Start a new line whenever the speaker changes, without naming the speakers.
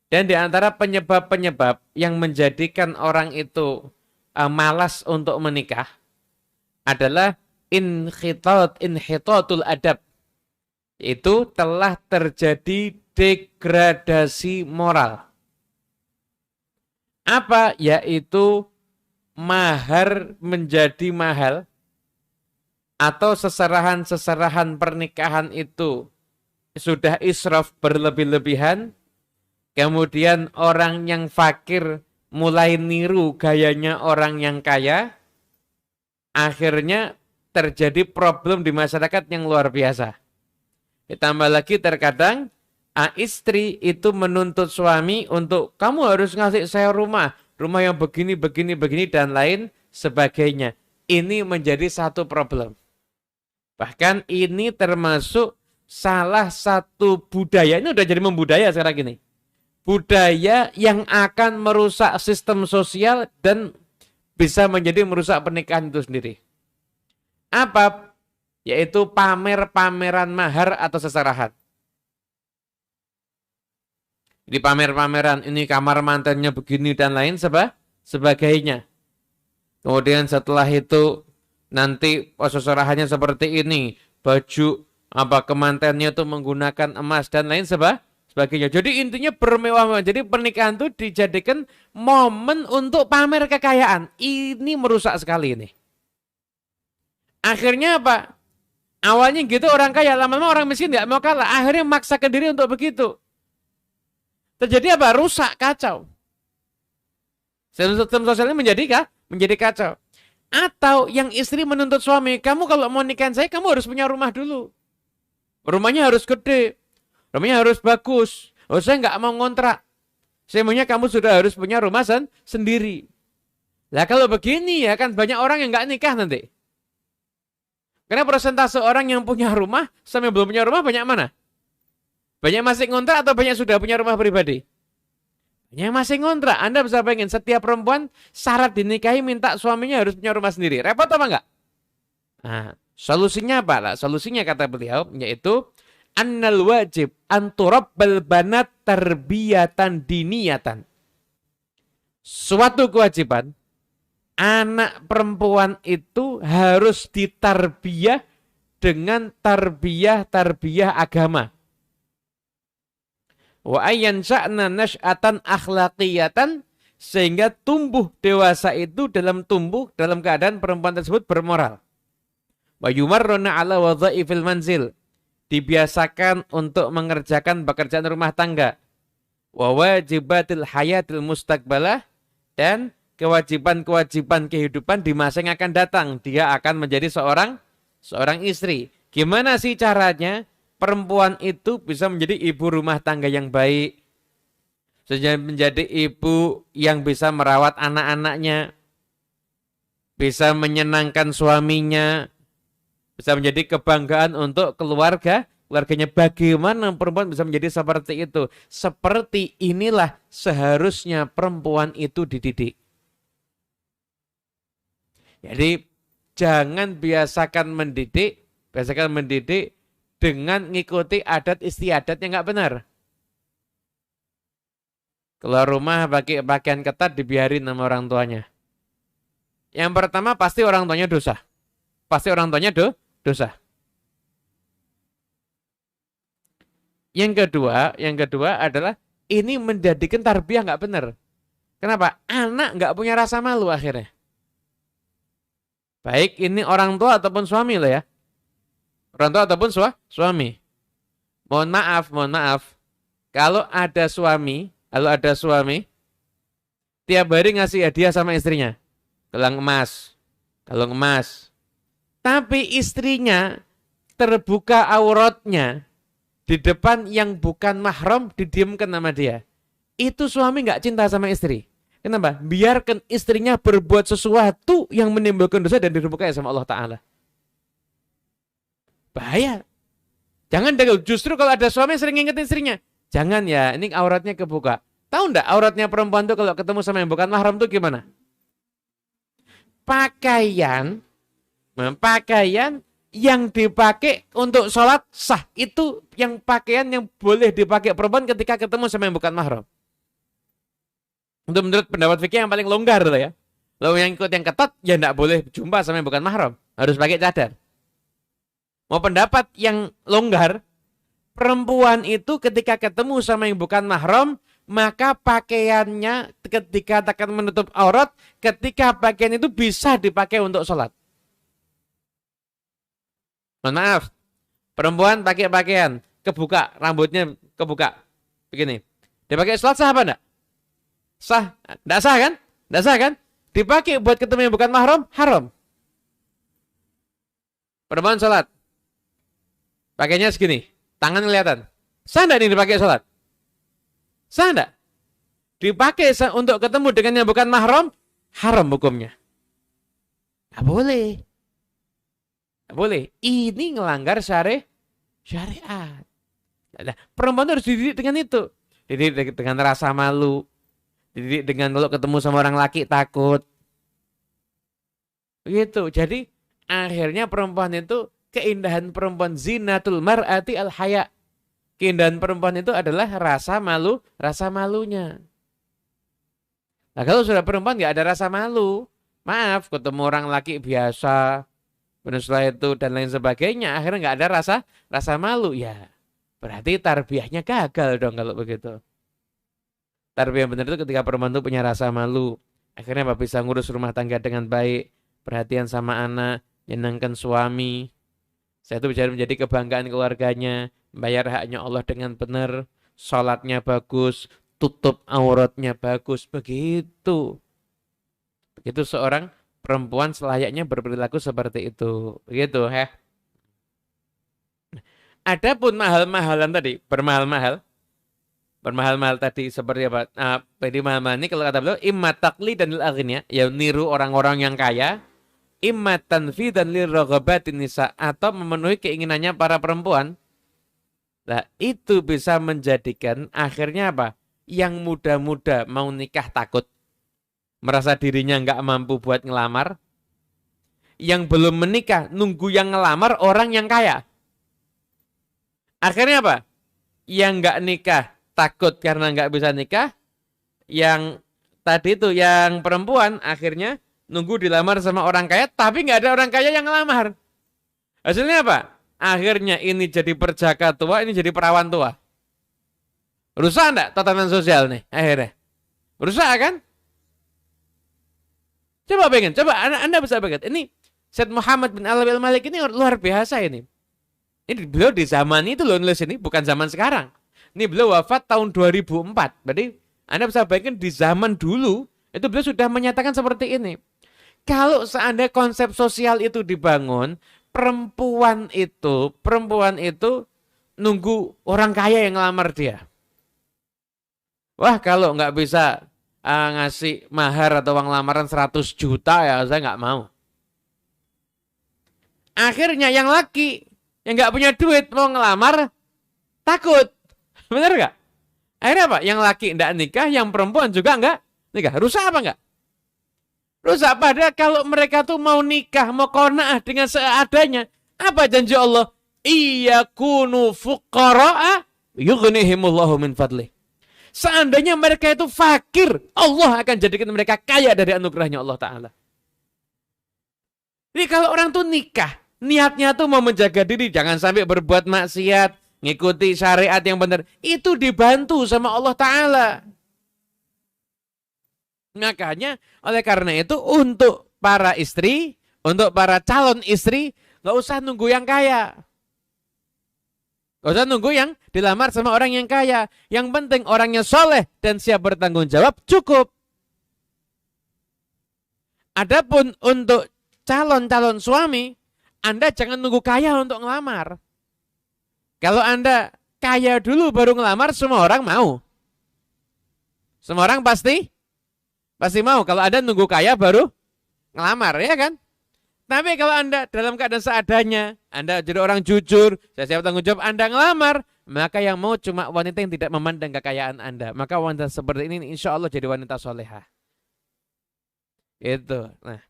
Dan di antara penyebab-penyebab yang menjadikan orang itu malas untuk menikah adalah inhitatul adab. Itu telah terjadi degradasi moral. Apa? Yaitu mahar menjadi mahal atau seserahan-seserahan pernikahan itu sudah israf berlebih-lebihan. Kemudian orang yang fakir mulai niru gayanya orang yang kaya. Akhirnya terjadi problem di masyarakat yang luar biasa. Ditambah lagi terkadang istri itu menuntut suami untuk kamu harus ngasih saya rumah yang begini, begini, begini, dan lain sebagainya. Ini menjadi satu problem. Bahkan ini termasuk salah satu budaya, ini udah jadi membudaya sekarang ini. Budaya yang akan merusak sistem sosial dan bisa menjadi merusak pernikahan itu sendiri. Apa? Yaitu pamer-pameran mahar atau seserahan. Di pamer-pameran ini kamar mantannya begini dan lain sebagainya. Kemudian setelah itu nanti seserahannya seperti ini, baju kemantannya itu menggunakan emas dan lain sebagainya. Jadi intinya bermewah-mewah. Jadi pernikahan itu dijadikan momen untuk pamer kekayaan. Ini merusak sekali ini. Akhirnya apa? Awalnya gitu orang kaya, lama-lama orang miskin nggak mau kalah. Akhirnya memaksakan diri untuk begitu. Terjadi apa? Rusak, kacau. Sistem sosialnya menjadi kacau. Atau yang istri menuntut suami, kamu kalau mau nikahin saya, kamu harus punya rumah dulu. Rumahnya harus gede. Rumahnya harus bagus. Oh, saya nggak mau ngontrak. Saya maunya kamu sudah harus punya rumah sendiri. Lah kalau begini ya kan banyak orang yang nggak nikah nanti. Karena persentase orang yang punya rumah sama yang belum punya rumah banyak mana? Banyak masih ngontrak atau banyak sudah punya rumah pribadi? Banyak masih ngontrak. Anda bisa bayangin setiap perempuan syarat dinikahi minta suaminya harus punya rumah sendiri. Repot apa enggak? Nah, solusinya apa lah? Solusinya kata beliau yaitu annal wajib anturabbal banat tarbiyatan diniyatan. Suatu kewajiban anak perempuan itu harus ditarbiyah dengan tarbiyah agama. Wa ayyan sya'na nash'atan akhlaqiyatan sehingga tumbuh dewasa itu dalam keadaan perempuan tersebut bermoral. Wa yumarruna ala wadhaifil manzil, dibiasakan untuk mengerjakan pekerjaan rumah tangga. Wa wajibatil hayatil mustaqbalah, dan kewajiban-kewajiban kehidupan di masa yang akan datang. Dia akan menjadi seorang istri. Gimana sih caranya perempuan itu bisa menjadi ibu rumah tangga yang baik, menjadi ibu yang bisa merawat anak-anaknya, bisa menyenangkan suaminya, bisa menjadi kebanggaan untuk keluarganya. Bagaimana perempuan bisa menjadi seperti itu? Seperti inilah seharusnya perempuan itu dididik. Jadi jangan biasakan mendidik dengan ngikuti adat istiadat yang nggak benar. Keluar rumah pakai pakaian ketat dibiarin sama orang tuanya. Yang pertama pasti orang tuanya dosa. Dosa. Yang kedua adalah ini menjadikan tarbiyah nggak benar. Kenapa? Anak nggak punya rasa malu akhirnya. Baik ini orang tua ataupun suami loh ya. Orang tua ataupun suami. Mohon maaf. Kalau ada suami tiap hari ngasih hadiah sama istrinya. Kalung emas. Tapi istrinya terbuka auratnya di depan yang bukan mahram didiamkan sama dia. Itu suami nggak cinta sama istri. Kenapa? Biarkan istrinya berbuat sesuatu yang menimbulkan dosa dan dirembukai sama Allah Ta'ala. Bahaya. Jangan justru kalau ada suami sering ngingetin istrinya. Jangan ya, ini auratnya kebuka. Tahu enggak auratnya perempuan tuh kalau ketemu sama yang bukan mahram tuh gimana? Pakaian yang dipakai untuk sholat sah. Itu yang pakaian yang boleh dipakai perempuan ketika ketemu sama yang bukan mahram. Untuk menurut pendapat fikih yang paling longgar loh ya. Lalu yang ikut yang ketat, ya tidak boleh jumpa sama yang bukan mahram. Harus pakai cadar. Mau pendapat yang longgar, perempuan itu ketika ketemu sama yang bukan mahram, maka pakaiannya ketika akan menutup aurat, ketika pakaian itu bisa dipakai untuk sholat. Mohon maaf, perempuan pakai pakaian, kebuka, rambutnya kebuka. Begini, dipakai sholat sah apa enggak? Sah, enggak sah kan? Enggak sah kan? Dipakai buat ketemu yang bukan mahram, haram. Perempuan sholat, pakainya segini, tangan kelihatan. Sah enggak ini dipakai sholat? Sah enggak? Dipakai untuk ketemu dengan yang bukan mahram, haram hukumnya. Enggak boleh. Enggak boleh. Ini ngelanggar syariat. Nah, perempuan harus dididik dengan itu. Dididik dengan rasa malu. Dididik dengan kalau ketemu sama orang laki takut. Begitu. Jadi akhirnya perempuan itu, keindahan perempuan zinatul mar'ati al-haya. Keindahan perempuan itu adalah rasa malu, rasa malunya. Nah kalau sudah perempuan nggak ada rasa malu, maaf, ketemu orang laki biasa, kemudian setelah itu dan lain sebagainya, akhirnya nggak ada rasa malu, ya berarti tarbiyahnya gagal dong kalau begitu. Tarbiyah benar itu ketika perempuan itu punya rasa malu, akhirnya apa bisa ngurus rumah tangga dengan baik, perhatian sama anak, menyenangkan suami. Saya itu bisa menjadi kebanggaan keluarganya, bayar haknya Allah dengan benar, sholatnya bagus, tutup auratnya bagus, begitu. Begitu seorang perempuan selayaknya berperilaku seperti itu. Begitu, Adapun mahal-mahalan tadi, bermahal-mahal tadi seperti apa? Jadi mahal-mahal ini kalau kata beliau imma taqlidan lil aghnia, ya niru orang-orang yang kaya, imma tanfidan liraghabatin nisa, atau memenuhi keinginannya para perempuan. Nah, itu bisa menjadikan akhirnya apa? Yang muda-muda mau nikah takut, merasa dirinya nggak mampu buat ngelamar. Yang belum menikah nunggu yang ngelamar orang yang kaya. Akhirnya apa? Yang nggak nikah takut karena nggak bisa nikah. Yang tadi itu yang perempuan akhirnya nunggu dilamar sama orang kaya, tapi nggak ada orang kaya yang ngelamar. Hasilnya apa? Akhirnya ini jadi perjaka tua, ini jadi perawan tua. Rusak enggak tatanan sosial nih akhirnya? Rusak kan? Coba Anda bisa bayangkan. Ini Syed Muhammad bin Alawi al-Malik ini luar biasa ini. Ini beliau di zaman itu loh nulis ini, bukan zaman sekarang. Ini beliau wafat tahun 2004. Berarti Anda bisa bayangkan di zaman dulu itu beliau sudah menyatakan seperti ini. Kalau seandainya konsep sosial itu dibangun, perempuan itu nunggu orang kaya yang ngelamar dia. Wah, kalau nggak bisa ngasih mahar atau uang lamaran 100 juta ya saya nggak mau. Akhirnya yang laki yang nggak punya duit mau ngelamar takut. Bener nggak? Akhirnya apa? Yang laki nggak nikah, yang perempuan juga nggak nikah. Rusak apa nggak? Rusak. Padahal kalau mereka tuh mau nikah, mau qanaah dengan seadanya, apa janji Allah? Iyakunu fuqara'a yughnihimullahu min fadlih. Seandainya mereka itu fakir, Allah akan jadikan mereka kaya dari anugerahnya Allah Ta'ala. Jadi kalau orang tuh nikah, niatnya tuh mau menjaga diri, jangan sampai berbuat maksiat, ngikuti syariat yang benar. Itu dibantu sama Allah Ta'ala. Makanya oleh karena itu untuk para istri, untuk para calon istri, gak usah nunggu yang kaya. Gak usah nunggu yang dilamar sama orang yang kaya. Yang penting orangnya soleh dan siap bertanggung jawab, cukup. Adapun untuk calon-calon suami, Anda jangan nunggu kaya untuk ngelamar. Kalau Anda kaya dulu baru ngelamar, semua orang mau. Semua orang pasti mau. Kalau Anda nunggu kaya baru ngelamar, ya kan? Tapi kalau Anda dalam keadaan seadanya, Anda jadi orang jujur, saya siap tanggung jawab, Anda ngelamar, maka yang mau cuma wanita yang tidak memandang kekayaan Anda. Maka wanita seperti ini insya Allah jadi wanita solehah. Itu. Nah,